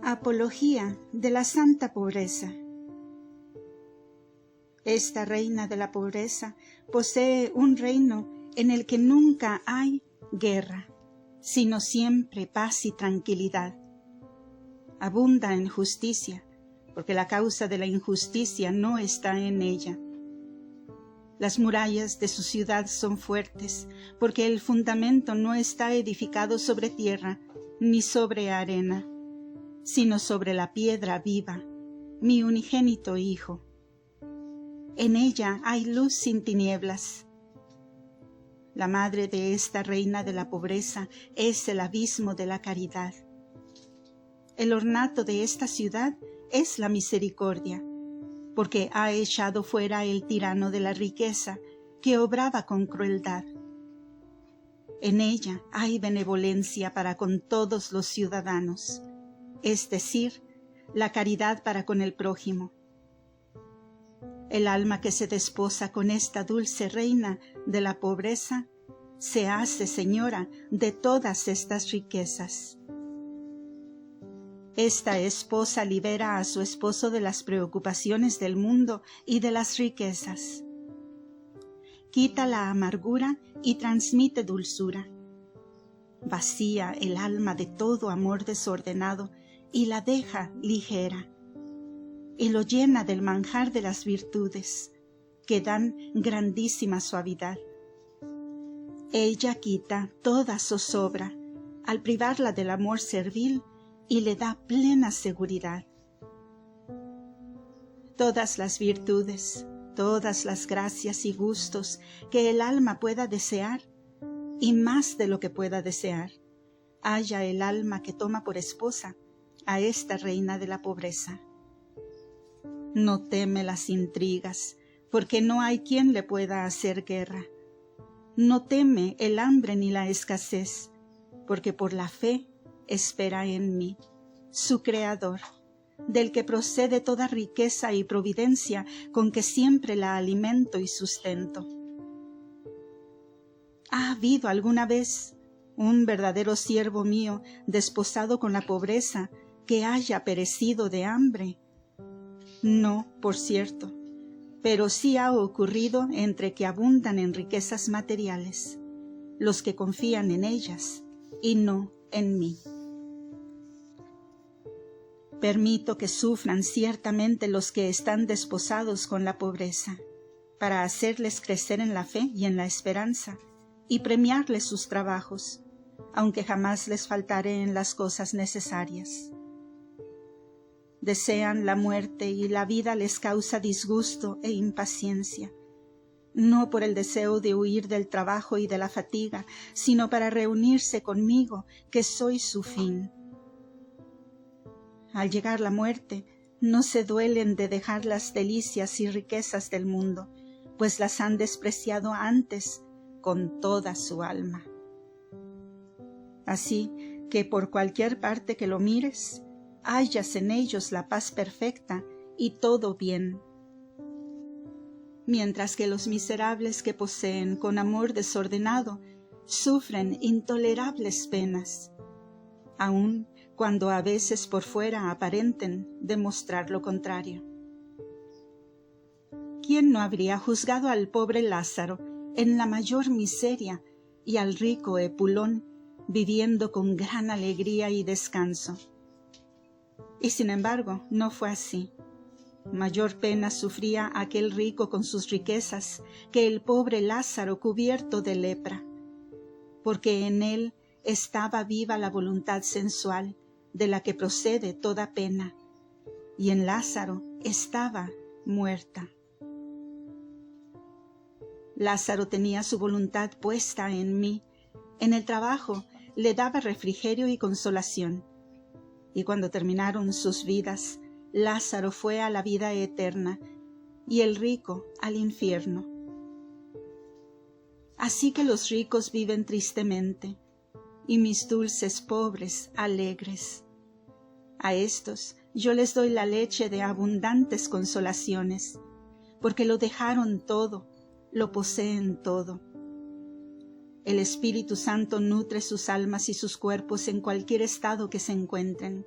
Apología de la Santa Pobreza. Esta reina de la pobreza posee un reino en el que nunca hay guerra, sino siempre paz y tranquilidad. Abunda en justicia, porque la causa de la injusticia no está en ella. Las murallas de su ciudad son fuertes, porque el fundamento no está edificado sobre tierra ni sobre arena, sino sobre la piedra viva, mi unigénito Hijo. En ella hay luz sin tinieblas. La madre de esta reina de la pobreza es el abismo de la caridad. El ornato de esta ciudad es la misericordia, porque ha echado fuera el tirano de la riqueza que obraba con crueldad. En ella hay benevolencia para con todos los ciudadanos, es decir, la caridad para con el prójimo. El alma que se desposa con esta dulce reina de la pobreza se hace señora de todas estas riquezas. Esta esposa libera a su esposo de las preocupaciones del mundo y de las riquezas. Quita la amargura y transmite dulzura. Vacía el alma de todo amor desordenado y la deja ligera, y lo llena del manjar de las virtudes, que dan grandísima suavidad. Ella quita toda zozobra al privarla del amor servil y le da plena seguridad. Todas las virtudes, todas las gracias y gustos que el alma pueda desear, y más de lo que pueda desear, halla el alma que toma por esposa a esta reina de la pobreza. No teme las intrigas, porque no hay quien le pueda hacer guerra. No teme el hambre ni la escasez, porque por la fe espera en mí, su Creador, del que procede toda riqueza y providencia con que siempre la alimento y sustento. ¿Ha habido alguna vez un verdadero siervo mío desposado con la pobreza que haya perecido de hambre? No, por cierto, pero sí ha ocurrido entre que abundan en riquezas materiales, los que confían en ellas y no en mí. Permito que sufran ciertamente los que están desposados con la pobreza, para hacerles crecer en la fe y en la esperanza, y premiarles sus trabajos, aunque jamás les faltare en las cosas necesarias. Desean la muerte y la vida les causa disgusto e impaciencia, no por el deseo de huir del trabajo y de la fatiga, sino para reunirse conmigo, que soy su fin. Al llegar la muerte, no se duelen de dejar las delicias y riquezas del mundo, pues las han despreciado antes con toda su alma. Así que por cualquier parte que lo mires, hallas en ellos la paz perfecta y todo bien. Mientras que los miserables que poseen con amor desordenado sufren intolerables penas, aun cuando a veces por fuera aparenten demostrar lo contrario. ¿Quién no habría juzgado al pobre Lázaro en la mayor miseria y al rico Epulón viviendo con gran alegría y descanso? Y sin embargo, no fue así. Mayor pena sufría aquel rico con sus riquezas que el pobre Lázaro cubierto de lepra, porque en él estaba viva la voluntad sensual, de la que procede toda pena, y en Lázaro estaba muerta. Lázaro tenía su voluntad puesta en mí, en el trabajo le daba refrigerio y consolación, y cuando terminaron sus vidas, Lázaro fue a la vida eterna, y el rico al infierno. Así que los ricos viven tristemente, y mis dulces pobres alegres. A estos yo les doy la leche de abundantes consolaciones, porque lo dejaron todo, lo poseen todo. El Espíritu Santo nutre sus almas y sus cuerpos en cualquier estado que se encuentren.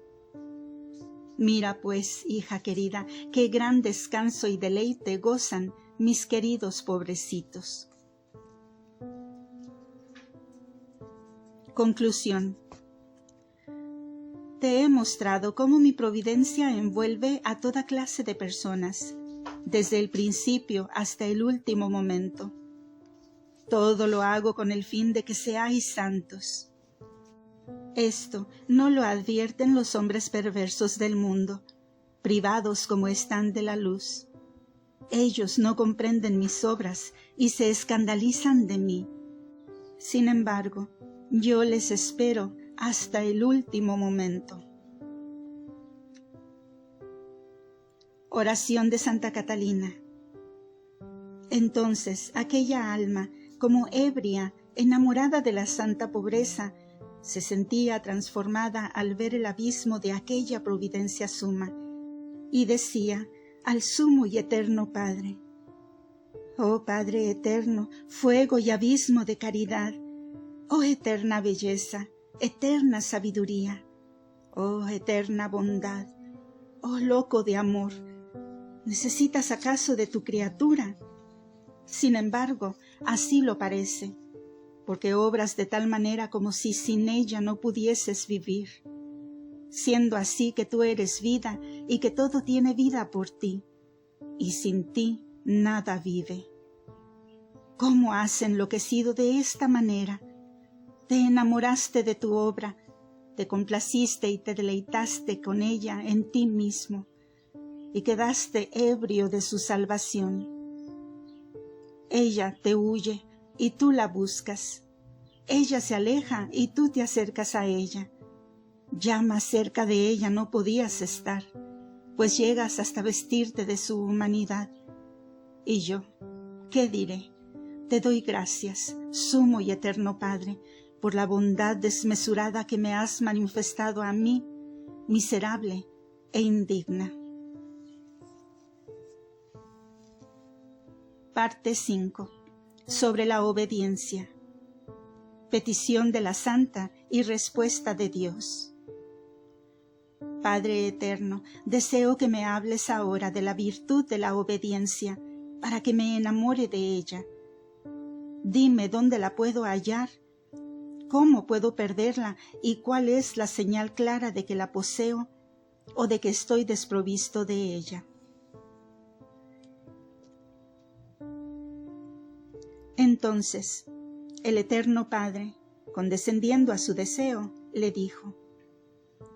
Mira pues, hija querida, qué gran descanso y deleite gozan mis queridos pobrecitos. Conclusión. Te he mostrado cómo mi providencia envuelve a toda clase de personas, desde el principio hasta el último momento. Todo lo hago con el fin de que seáis santos. Esto no lo advierten los hombres perversos del mundo, privados como están de la luz. Ellos no comprenden mis obras y se escandalizan de mí. Sin embargo, yo les espero hasta el último momento. Oración de Santa Catalina. Entonces aquella alma, como ebria, enamorada de la santa pobreza, se sentía transformada al ver el abismo de aquella providencia suma, y decía al sumo y eterno Padre: «Oh Padre eterno, fuego y abismo de caridad, oh eterna belleza, eterna sabiduría, oh eterna bondad, oh loco de amor, ¿necesitas acaso de tu criatura? Sin embargo, así lo parece, porque obras de tal manera como si sin ella no pudieses vivir, siendo así que tú eres vida y que todo tiene vida por ti, y sin ti nada vive. ¿Cómo has enloquecido de esta manera? Te enamoraste de tu obra, te complaciste y te deleitaste con ella en ti mismo, y quedaste ebrio de su salvación. Ella te huye y tú la buscas. Ella se aleja y tú te acercas a ella. Ya más cerca de ella no podías estar, pues llegas hasta vestirte de su humanidad. Y yo, ¿qué diré? Te doy gracias, sumo y eterno Padre, por la bondad desmesurada que me has manifestado a mí, miserable e indigna. Parte 5. Sobre la obediencia. Petición de la Santa y respuesta de Dios. Padre eterno, deseo que me hables ahora de la virtud de la obediencia, para que me enamore de ella. Dime dónde la puedo hallar, cómo puedo perderla y cuál es la señal clara de que la poseo o de que estoy desprovisto de ella. Entonces, el eterno Padre, condescendiendo a su deseo, le dijo: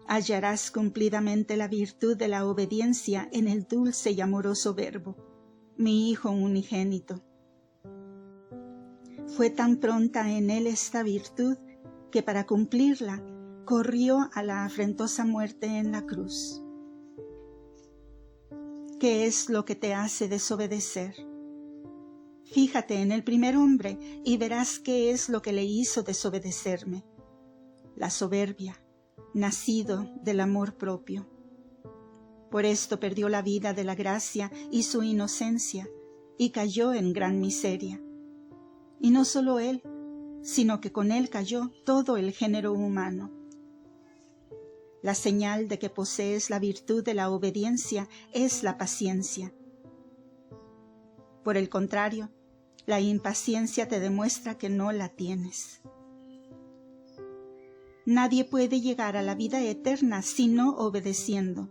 hallarás cumplidamente la virtud de la obediencia en el dulce y amoroso Verbo, mi Hijo unigénito. Fue tan pronta en él esta virtud que para cumplirla corrió a la afrentosa muerte en la cruz. ¿Qué es lo que te hace desobedecer? Fíjate en el primer hombre y verás qué es lo que le hizo desobedecerme. La soberbia, nacido del amor propio. Por esto perdió la vida de la gracia y su inocencia, y cayó en gran miseria. Y no solo él, sino que con él cayó todo el género humano. La señal de que posees la virtud de la obediencia es la paciencia. Por el contrario, la impaciencia te demuestra que no la tienes. Nadie puede llegar a la vida eterna sino obedeciendo,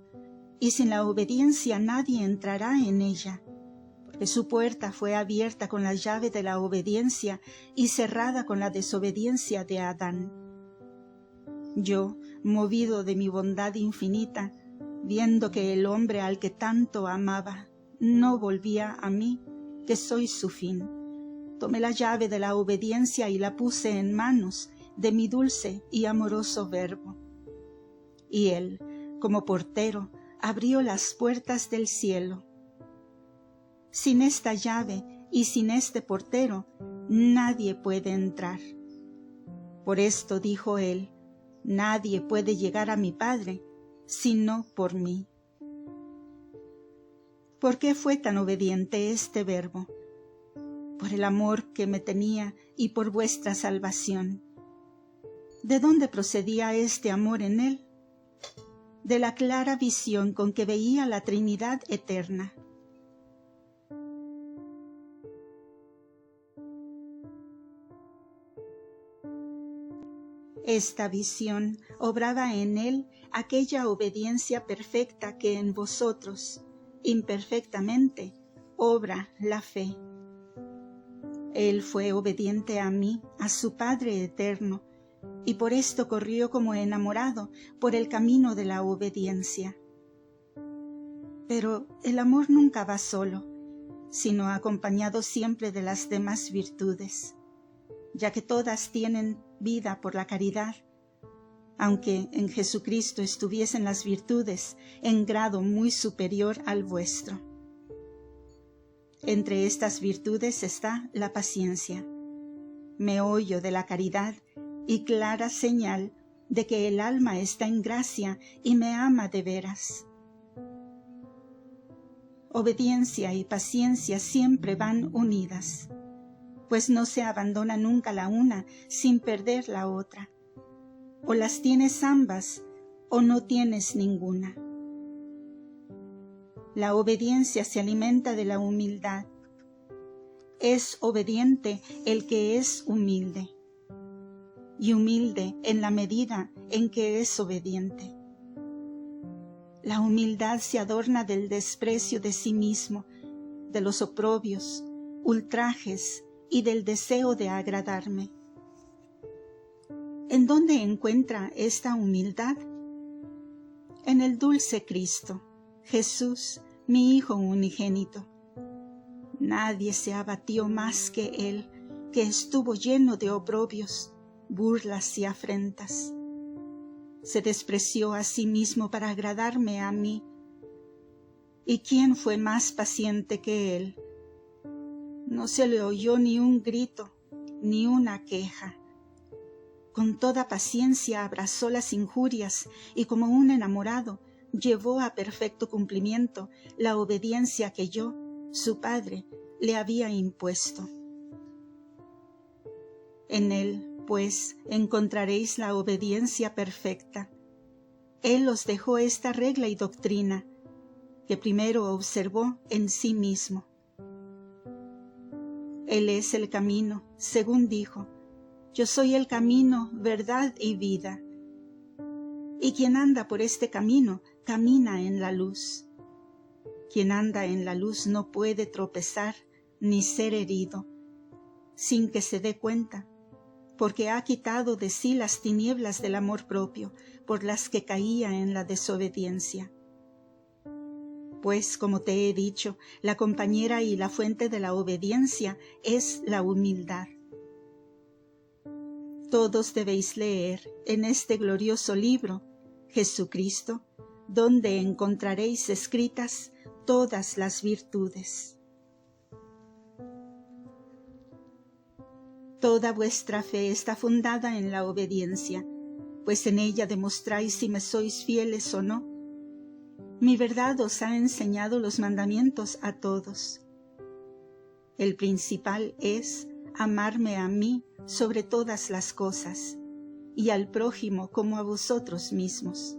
y sin la obediencia nadie entrará en ella, porque su puerta fue abierta con la llave de la obediencia y cerrada con la desobediencia de Adán. Yo, movido de mi bondad infinita, viendo que el hombre al que tanto amaba no volvía a mí, que soy su fin, tomé la llave de la obediencia y la puse en manos de mi dulce y amoroso Verbo. Y él, como portero, abrió las puertas del cielo. Sin esta llave y sin este portero, nadie puede entrar. Por esto dijo él: nadie puede llegar a mi Padre, sino por mí. ¿Por qué fue tan obediente este Verbo? Por el amor que me tenía y por vuestra salvación. ¿De dónde procedía este amor en él? de la clara visión con que veía la Trinidad eterna. Esta visión obraba en él aquella obediencia perfecta que en vosotros, imperfectamente, obra la fe. Él fue obediente a mí, a su Padre eterno, y por esto corrió como enamorado por el camino de la obediencia. Pero el amor nunca va solo, sino acompañado siempre de las demás virtudes, ya que todas tienen vida por la caridad, aunque en Jesucristo estuviesen las virtudes en grado muy superior al vuestro. Entre estas virtudes está la paciencia, meollo de la caridad y clara señal de que el alma está en gracia y me ama de veras. Obediencia y paciencia siempre van unidas, pues no se abandona nunca la una sin perder la otra. O las tienes ambas o no tienes ninguna. La obediencia se alimenta de la humildad. Es obediente el que es humilde, y humilde en la medida en que es obediente. La humildad se adorna del desprecio de sí mismo, de los oprobios, ultrajes y del deseo de agradarme. ¿En dónde encuentra esta humildad? En el dulce Cristo, Jesús, mi Hijo unigénito. Nadie se abatió más que Él, que estuvo lleno de oprobios, burlas y afrentas. Se despreció a sí mismo para agradarme a mí. ¿Y quién fue más paciente que Él? No se le oyó ni un grito, ni una queja. Con toda paciencia abrazó las injurias y como un enamorado llevó a perfecto cumplimiento la obediencia que yo, su Padre, le había impuesto. En Él, pues, encontraréis la obediencia perfecta. Él os dejó esta regla y doctrina, que primero observó en sí mismo. Él es el camino, según dijo, yo soy el camino, verdad y vida. Y quien anda por este camino, camina en la luz. Quien anda en la luz no puede tropezar ni ser herido, sin que se dé cuenta, porque ha quitado de sí las tinieblas del amor propio, por las que caía en la desobediencia. Pues, como te he dicho, la compañera y la fuente de la obediencia es la humildad. Todos debéis leer en este glorioso libro, Jesucristo, donde encontraréis escritas todas las virtudes. Toda vuestra fe está fundada en la obediencia, pues en ella demostráis si me sois fieles o no. Mi verdad os ha enseñado los mandamientos a todos. El principal es amarme a mí sobre todas las cosas, y al prójimo como a vosotros mismos.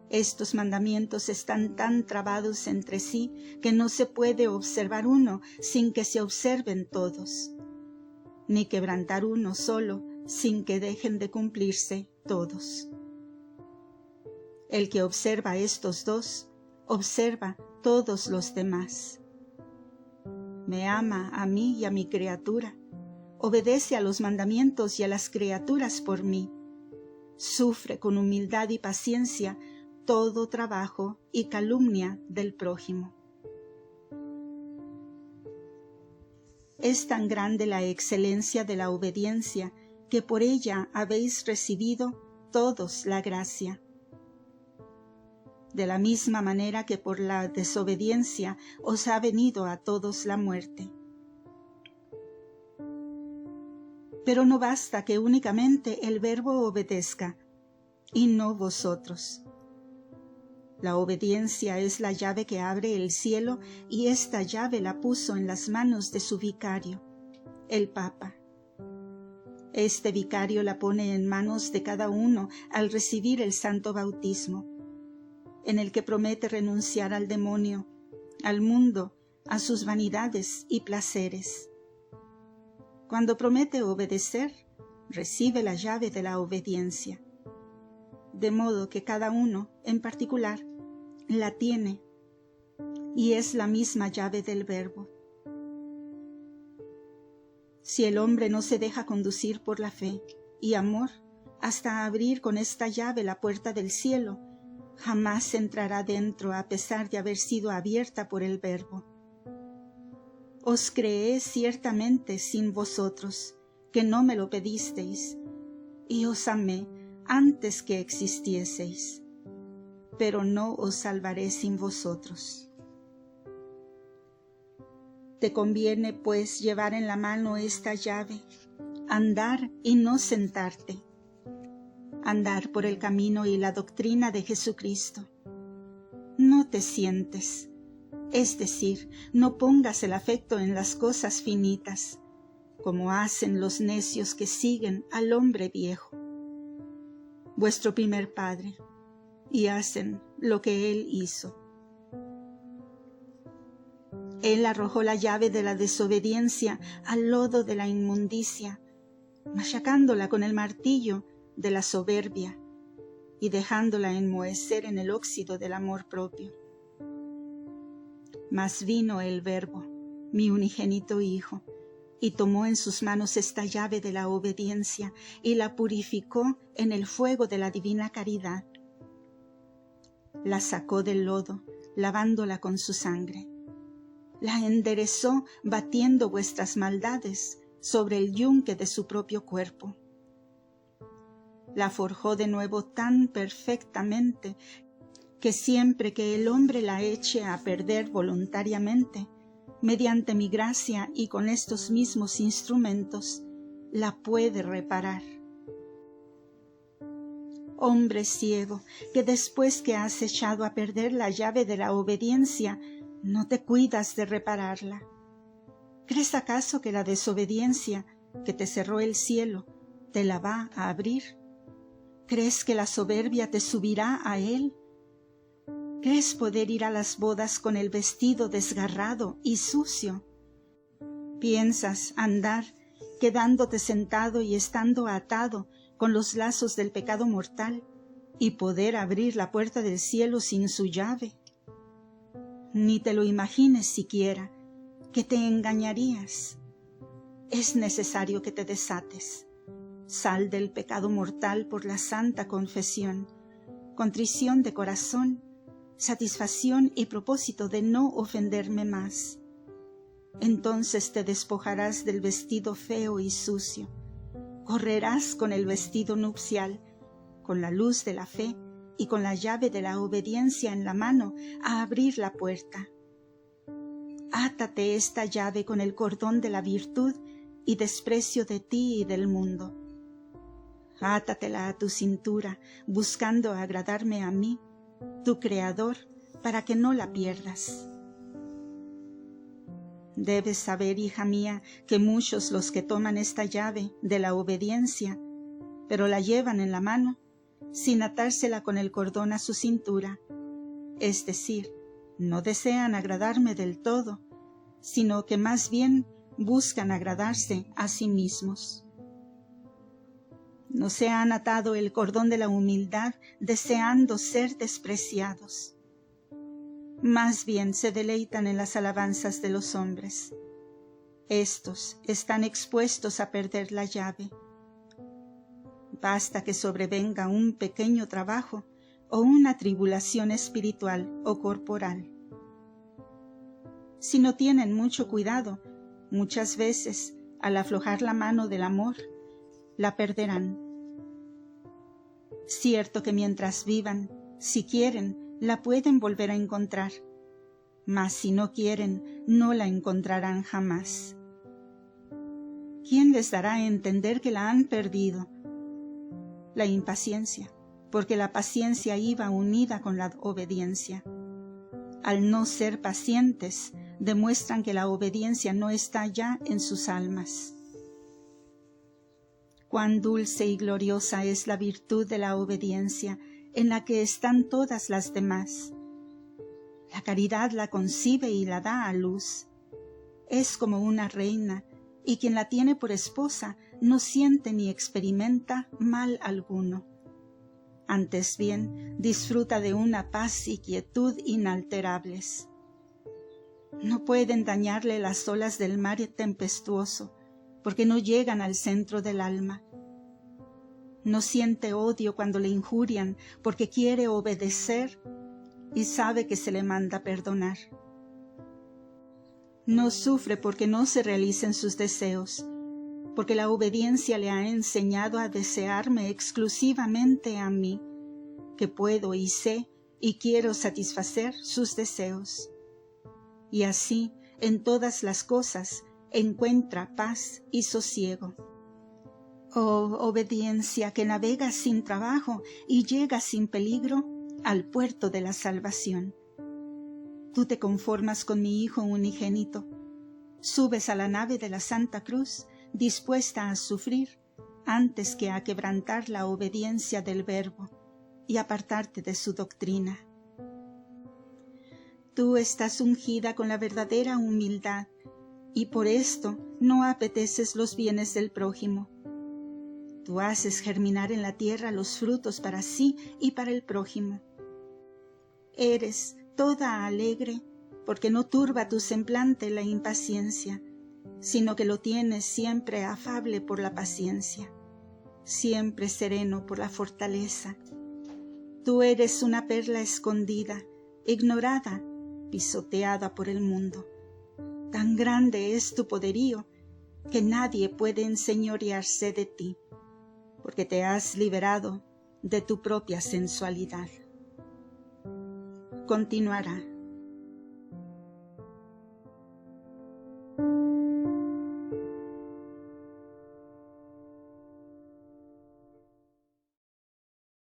Estos mandamientos están tan trabados entre sí que no se puede observar uno sin que se observen todos, ni quebrantar uno solo sin que dejen de cumplirse todos. El que observa estos dos, observa todos los demás. Me ama a mí y a mi criatura, obedece a los mandamientos y a las criaturas por mí, sufre con humildad y paciencia todo trabajo y calumnia del prójimo. Es tan grande la excelencia de la obediencia que por ella habéis recibido todos la gracia. De la misma manera que por la desobediencia os ha venido a todos la muerte. Pero no basta que únicamente el Verbo obedezca, y no vosotros. La obediencia es la llave que abre el cielo, y esta llave la puso en las manos de su vicario, el Papa. Este vicario la pone en manos de cada uno al recibir el santo bautismo, en el que promete renunciar al demonio, al mundo, a sus vanidades y placeres. Cuando promete obedecer, recibe la llave de la obediencia, de modo que cada uno, en particular, la tiene, y es la misma llave del Verbo. Si el hombre no se deja conducir por la fe y amor hasta abrir con esta llave la puerta del cielo, jamás entrará dentro a pesar de haber sido abierta por el Verbo. Os creé ciertamente sin vosotros, que no me lo pedisteis, y os amé antes que existieseis, pero no os salvaré sin vosotros. Te conviene, pues, llevar en la mano esta llave, andar y no sentarte, andar por el camino y la doctrina de Jesucristo. No te sientes, es decir, no pongas el afecto en las cosas finitas, como hacen los necios que siguen al hombre viejo, vuestro primer padre, y hacen lo que él hizo. Él arrojó la llave de la desobediencia al lodo de la inmundicia, machacándola con el martillo de la soberbia y dejándola enmohecer en el óxido del amor propio. Mas vino el Verbo, mi unigénito Hijo, y tomó en sus manos esta llave de la obediencia y la purificó en el fuego de la divina caridad. La sacó del lodo, lavándola con su sangre. La enderezó batiendo vuestras maldades sobre el yunque de su propio cuerpo. La forjó de nuevo tan perfectamente que siempre que el hombre la eche a perder voluntariamente, mediante mi gracia y con estos mismos instrumentos, la puede reparar. Hombre ciego, que después que has echado a perder la llave de la obediencia, no te cuidas de repararla. ¿Crees acaso que la desobediencia que te cerró el cielo te la va a abrir? ¿Crees que la soberbia te subirá a él? ¿Crees poder ir a las bodas con el vestido desgarrado y sucio? ¿Piensas andar quedándote sentado y estando atado con los lazos del pecado mortal y poder abrir la puerta del cielo sin su llave? Ni te lo imagines siquiera, que te engañarías. Es necesario que te desates. Sal del pecado mortal por la santa confesión, contrición de corazón, satisfacción y propósito de no ofenderme más. Entonces te despojarás del vestido feo y sucio, correrás con el vestido nupcial, con la luz de la fe y con la llave de la obediencia en la mano a abrir la puerta. Átate esta llave con el cordón de la virtud y desprecio de ti y del mundo. Átatela a tu cintura, buscando agradarme a mí, tu Creador, para que no la pierdas. Debes saber, hija mía, que muchos los que toman esta llave de la obediencia, pero la llevan en la mano, sin atársela con el cordón a su cintura, es decir, no desean agradarme del todo, sino que más bien buscan agradarse a sí mismos. No se han atado el cordón de la humildad deseando ser despreciados. Más bien se deleitan en las alabanzas de los hombres. Estos están expuestos a perder la llave. Basta que sobrevenga un pequeño trabajo o una tribulación espiritual o corporal. Si no tienen mucho cuidado, muchas veces, al aflojar la mano del amor, la perderán. Cierto que mientras vivan, si quieren, la pueden volver a encontrar, mas si no quieren, no la encontrarán jamás. ¿Quién les dará a entender que la han perdido? La impaciencia, porque la paciencia iba unida con la obediencia. Al no ser pacientes, demuestran que la obediencia no está ya en sus almas. Cuán dulce y gloriosa es la virtud de la obediencia, en la que están todas las demás. La caridad la concibe y la da a luz. Es como una reina, y quien la tiene por esposa no siente ni experimenta mal alguno. Antes bien, disfruta de una paz y quietud inalterables. No pueden dañarle las olas del mar tempestuoso, porque no llegan al centro del alma. No siente odio cuando le injurian, porque quiere obedecer y sabe que se le manda perdonar. No sufre porque no se realicen sus deseos, porque la obediencia le ha enseñado a desearme exclusivamente a mí, que puedo y sé y quiero satisfacer sus deseos. Y así, en todas las cosas, encuentra paz y sosiego. Oh obediencia que navega sin trabajo y llega sin peligro al puerto de la salvación. Tú te conformas con mi Hijo unigénito, subes a la nave de la Santa Cruz dispuesta a sufrir antes que a quebrantar la obediencia del Verbo y apartarte de su doctrina. Tú estás ungida con la verdadera humildad y por esto no apeteces los bienes del prójimo. Tú haces germinar en la tierra los frutos para sí y para el prójimo. Eres toda alegre porque no turba tu semblante la impaciencia, sino que lo tienes siempre afable por la paciencia, siempre sereno por la fortaleza. Tú eres una perla escondida, ignorada, pisoteada por el mundo. Tan grande es tu poderío que nadie puede enseñorearse de ti, porque te has liberado de tu propia sensualidad. Continuará.